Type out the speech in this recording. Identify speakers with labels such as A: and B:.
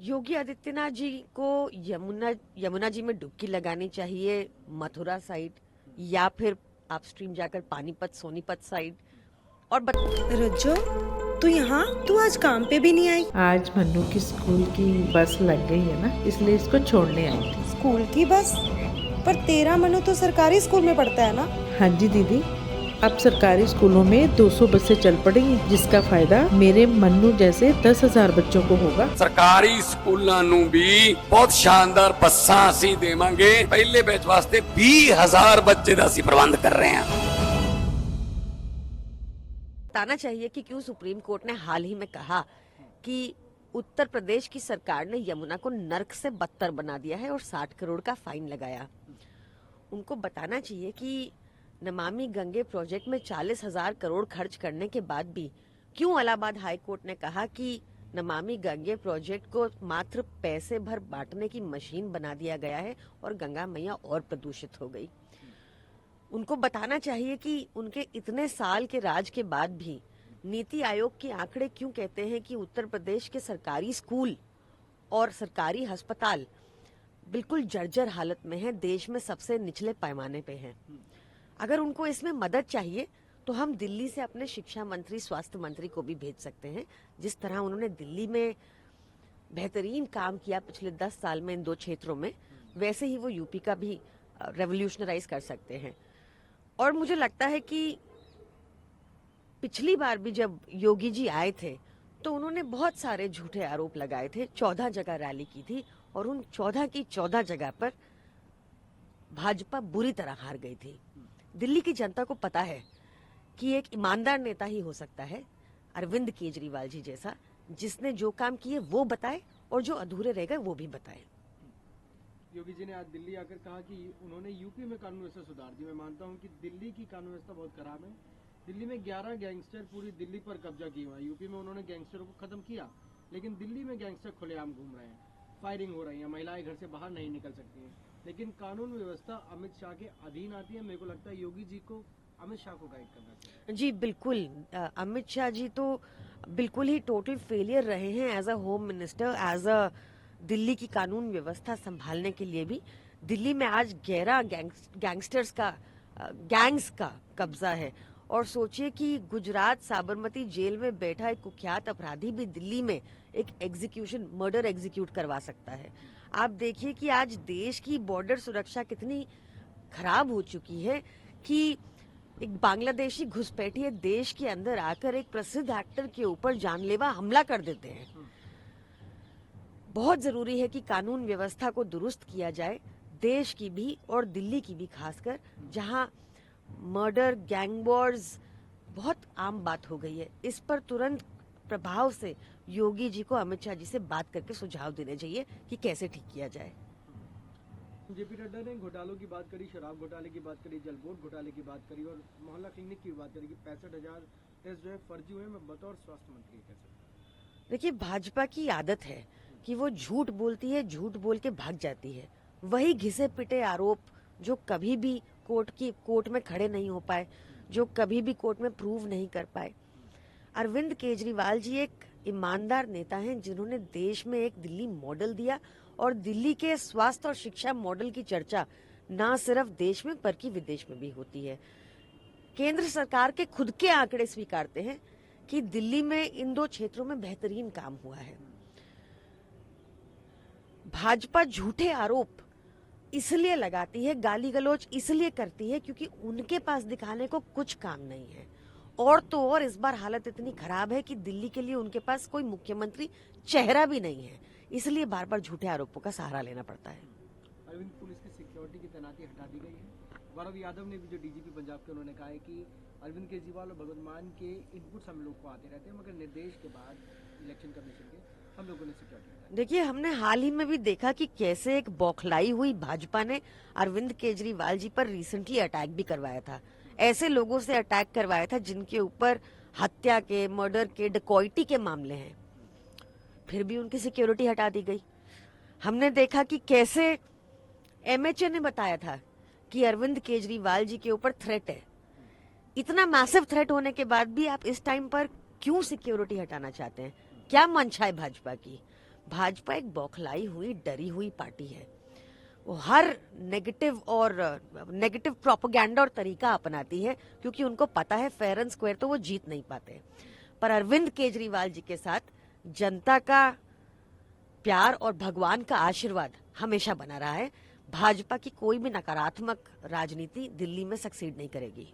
A: योगी आदित्यनाथ जी को यमुना जी में डुबकी लगानी चाहिए, मथुरा साइड, या फिर अपस्ट्रीम जाकर पानीपत सोनीपत साइड। और
B: रज्जो, तू यहाँ? तू आज काम पे भी नहीं आई?
C: आज मन्नू की स्कूल की बस लग गई है ना, इसलिए इसको छोड़ने आई थी।
B: स्कूल की बस? पर तेरा मनु तो सरकारी स्कूल में पढ़ता है ना?
C: हाँ जी दीदी, अब सरकारी स्कूलों में 200 बसें चल पड़ेंगी, जिसका फायदा मेरे मन्नू जैसे 10,000 बच्चों को होगा।
D: सरकारी स्कूलों नू भी बहुत शानदार बसां असीं देवांगे। पहले बैच वास्ते 20,000 बच्चे दा असीं प्रबंध कर रहे हैं।
A: बताना चाहिए कि क्यों सुप्रीम कोर्ट ने हाल ही में कहा कि उत्तर प्रदेश की सरकार ने यमुना को नर्क से बदतर बना दिया है और 60 करोड़ का फाइन लगाया। उनको बताना चाहिए कि नमामि गंगे प्रोजेक्ट में 40,000 करोड़ खर्च करने के बाद भी क्यों इलाहाबाद हाई कोर्ट ने कहा कि नमामि गंगे प्रोजेक्ट को मात्र पैसे भर बांटने की मशीन बना दिया गया है और गंगा मैया और प्रदूषित हो गई। उनको बताना चाहिए कि उनके इतने साल के राज के बाद भी नीति आयोग के आंकड़े क्यों कहते हैं कि उत्तर प्रदेश के सरकारी स्कूल और सरकारी अस्पताल बिल्कुल जर्जर हालत में है, देश में सबसे निचले पैमाने पे हैं। अगर उनको इसमें मदद चाहिए तो हम दिल्ली से अपने शिक्षा मंत्री, स्वास्थ्य मंत्री को भी भेज सकते हैं। जिस तरह उन्होंने दिल्ली में बेहतरीन काम किया पिछले 10 साल में इन 2 क्षेत्रों में, वैसे ही वो यूपी का भी रेवोल्यूशनराइज कर सकते हैं। और मुझे लगता है कि पिछली बार भी जब योगी जी आए थे तो उन्होंने बहुत सारे झूठे आरोप लगाए थे। 14 जगह रैली की थी और उन 14 की 14 जगह पर भाजपा बुरी तरह हार गई थी। दिल्ली की जनता को पता है कि एक ईमानदार नेता ही हो सकता है, अरविंद केजरीवाल जी जैसा, जिसने जो काम किए वो बताए और जो अधूरे रह गए वो भी बताए।
E: योगी जी ने आज दिल्ली आकर कहा कि उन्होंने यूपी में कानून व्यवस्था सुधार दी। मैं मानता हूं कि दिल्ली की कानून व्यवस्था बहुत खराब है। दिल्ली में 11 गैंगस्टर पूरी दिल्ली पर कब्जा किए हुआ है। यूपी में उन्होंने गैंगस्टरों को खत्म किया, लेकिन दिल्ली में गैंगस्टर खुलेआम घूम रहे हैं, फायरिंग हो रही है, महिलाएं घर से बाहर नहीं निकल सकती हैं। लेकिन कानून व्यवस्था अमित शाह के अधीन आती है। मेरे को लगता है योगी जी को अमित शाह को गाइड करना चाहिए।
A: जी बिल्कुल, अमित शाह जी तो बिल्कुल ही टोटल फेलियर रहे हैं as a home minister, as a Delhi की कानून व्यवस्था संभालने के लिए भी। दिल्ली में आज 11 गैंगस्टर्स का गैंग्स का कब्जा है। और सोचिए कि गुजरात साबरमती जेल में बैठा एक कुख्यात अपराधी भी दिल्ली में एक एग्जीक्यूशन, मर्डर एग्जीक्यूट करवा सकता है। आप देखिए कि आज देश की बॉर्डर सुरक्षा कितनी खराब हो चुकी है कि एक बांग्लादेशी घुसपैठिए देश के अंदर आकर एक प्रसिद्ध एक्टर के ऊपर जानलेवा हमला कर देते हैं। बहुत जरूरी है कि कानून व्यवस्था को दुरुस्त किया जाए, देश की भी और दिल्ली की भी खासकर, जहां मर्डर, गैंग वॉर्स बहुत आम बात हो गई है। इस पर तुरंत प्रभाव से योगी जी को अमित शाह जी से बात करके सुझाव देने चाहिए कि कैसे ठीक किया जाए।
E: जेपी नड्डा ने घोटालों की बात करी, शराब घोटाले की बात करी, जल बोर्ड घोटाले की बात करी और मोहल्ला क्लिनिक की बात करी कि 65,000 टेस्ट जो है फर्जी हुए। मैं बतौर स्वास्थ्य मंत्री कह सकता हूँ।
A: देखिए, भाजपा की आदत है कि वो झूठ बोलती है, झूठ बोल के भाग जाती है। वही घिसे पिटे आरोप जो कभी भी कोर्ट में खड़े नहीं हो पाए, जो कभी भी कोर्ट में प्रूव नहीं कर पाए। अरविंद केजरीवाल जी एक ईमानदार नेता हैं जिन्होंने देश में एक दिल्ली मॉडल दिया और दिल्ली के स्वास्थ्य और शिक्षा मॉडल की चर्चा ना सिर्फ देश में बल्कि विदेश में भी होती है। केंद्र सरकार के खुद के आंकड़े स्वीकारते हैं कि दिल्ली में इन 2 क्षेत्रों में बेहतरीन काम हुआ है। भाजपा झूठे आरोप इसलिए लगाती है, गाली गलौज इसलिए करती है क्योंकि उनके पास दिखाने को कुछ काम नहीं है। और तो और इस बार हालत इतनी खराब है कि दिल्ली के लिए उनके पास कोई मुख्यमंत्री चेहरा भी नहीं है, इसलिए बार बार झूठे आरोपों का सहारा लेना पड़ता है।
E: अरविंद, पुलिस की सिक्योरिटी की तैनाती हटा दी गई है। गौरव यादव ने भी, जो डीजीपी पंजाब के, उन्होंने कहा है कि अरविंद केजरीवाल और भगवंत मान के इनपुट्स हम लोग को आते रहते हैं, मगर निर्देश के बाद इलेक्शन कमीशन के हम लोगों ने सिक्योरिटी।
A: देखिए, हमने हाल ही में भी देखा कि कैसे एक बौखलाई हुई भाजपा ने अरविंद केजरीवाल जी पर रिसेंटली अटैक भी करवाया था। ऐसे लोगों से अटैक करवाया था जिनके ऊपर हत्या के, मर्डर के, डकैती के मामले हैं, फिर भी उनकी सिक्योरिटी हटा दी गई। हमने देखा कि कैसे एमएचए ने बताया था कि अरविंद केजरीवाल जी के ऊपर थ्रेट है। इतना मैसिव थ्रेट होने के बाद भी आप इस टाइम पर क्यों सिक्योरिटी हटाना चाहते हैं? क्या मंशा है भाजपा की? भाजपा एक बौखलाई हुई, डरी हुई पार्टी है। वो हर नेगेटिव प्रोपेगेंडा और तरीका अपनाती है, क्योंकि उनको पता है फेयर एंड स्क्वायर तो वो जीत नहीं पाते। पर अरविंद केजरीवाल जी के साथ जनता का प्यार और भगवान का आशीर्वाद हमेशा बना रहा है। भाजपा की कोई भी नकारात्मक राजनीति दिल्ली में सक्सीड नहीं करेगी।